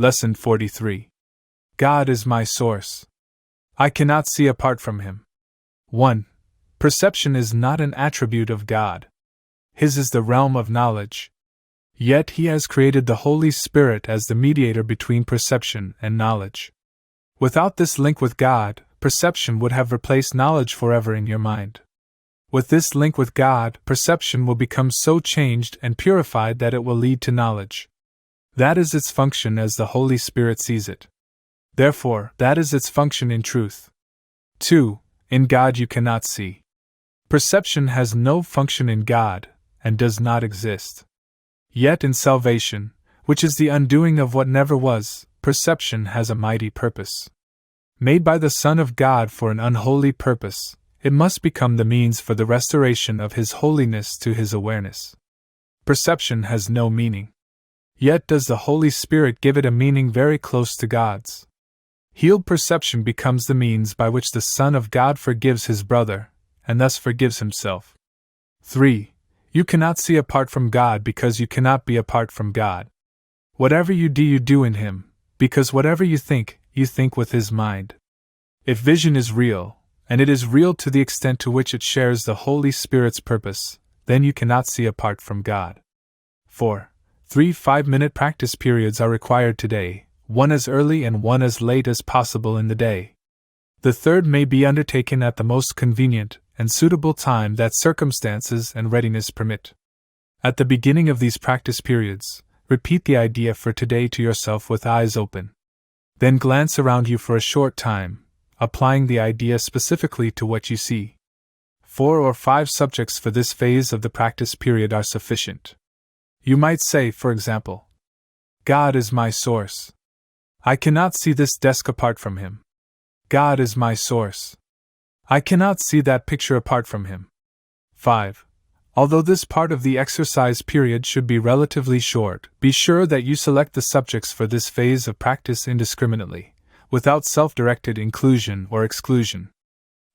Lesson 43. God is my source. I cannot see apart from Him. 1. Perception is not an attribute of God. His is the realm of knowledge. Yet He has created the Holy Spirit as the mediator between perception and knowledge. Without this link with God, perception would have replaced knowledge forever in your mind. With this link with God, perception will become so changed and purified that it will lead to knowledge. That is its function as the Holy Spirit sees it. Therefore, that is its function in truth. 2. In God you cannot see. Perception has no function in God, and does not exist. Yet in salvation, which is the undoing of what never was, perception has a mighty purpose. Made by the Son of God for an unholy purpose, it must become the means for the restoration of His holiness to His awareness. Perception has no meaning. Yet does the Holy Spirit give it a meaning very close to God's. Healed perception becomes the means by which the Son of God forgives his brother, and thus forgives himself. 3. You cannot see apart from God because you cannot be apart from God. Whatever you do in Him, because whatever you think with His mind. If vision is real, and it is real to the extent to which it shares the Holy Spirit's purpose, then you cannot see apart from God. 4. 3 5-minute practice periods are required today, one as early and one as late as possible in the day. The third may be undertaken at the most convenient and suitable time that circumstances and readiness permit. At the beginning of these practice periods, repeat the idea for today to yourself with eyes open. Then glance around you for a short time, applying the idea specifically to what you see. 4 or 5 subjects for this phase of the practice period are sufficient. You might say, for example, God is my source. I cannot see this desk apart from Him. God is my source. I cannot see that picture apart from Him. 5. Although this part of the exercise period should be relatively short, be sure that you select the subjects for this phase of practice indiscriminately, without self-directed inclusion or exclusion.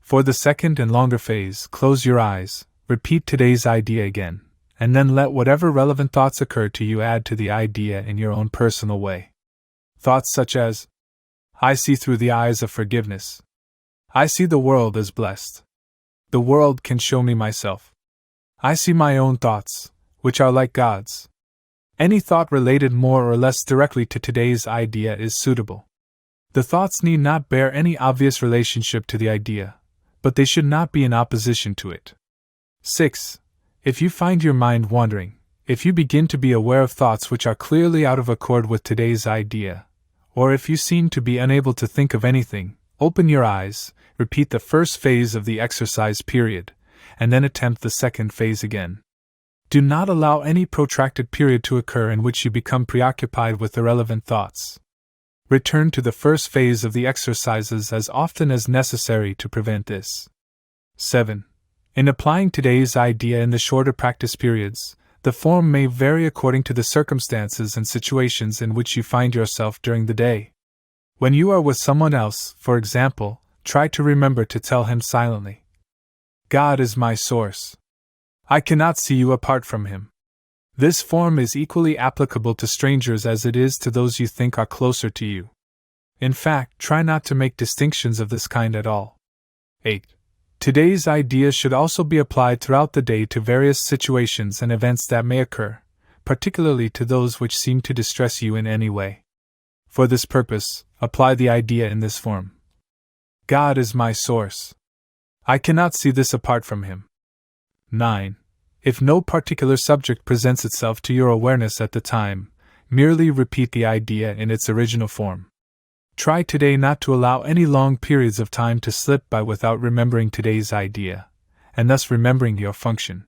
For the second and longer phase, close your eyes, repeat today's idea again, and then let whatever relevant thoughts occur to you add to the idea in your own personal way. Thoughts such as, I see through the eyes of forgiveness. I see the world as blessed. The world can show me myself. I see my own thoughts, which are like God's. Any thought related more or less directly to today's idea is suitable. The thoughts need not bear any obvious relationship to the idea, but they should not be in opposition to it. 6. If you find your mind wandering, if you begin to be aware of thoughts which are clearly out of accord with today's idea, or if you seem to be unable to think of anything, open your eyes, repeat the first phase of the exercise period, and then attempt the second phase again. Do not allow any protracted period to occur in which you become preoccupied with irrelevant thoughts. Return to the first phase of the exercises as often as necessary to prevent this. 7. In applying today's idea in the shorter practice periods, the form may vary according to the circumstances and situations in which you find yourself during the day. When you are with someone else, for example, try to remember to tell him silently, God is my source. I cannot see you apart from Him. This form is equally applicable to strangers as it is to those you think are closer to you. In fact, try not to make distinctions of this kind at all. 8. Today's ideas should also be applied throughout the day to various situations and events that may occur, particularly to those which seem to distress you in any way. For this purpose, apply the idea in this form. God is my source. I cannot see this apart from Him. 9. If no particular subject presents itself to your awareness at the time, merely repeat the idea in its original form. Try today not to allow any long periods of time to slip by without remembering today's idea, and thus remembering your function.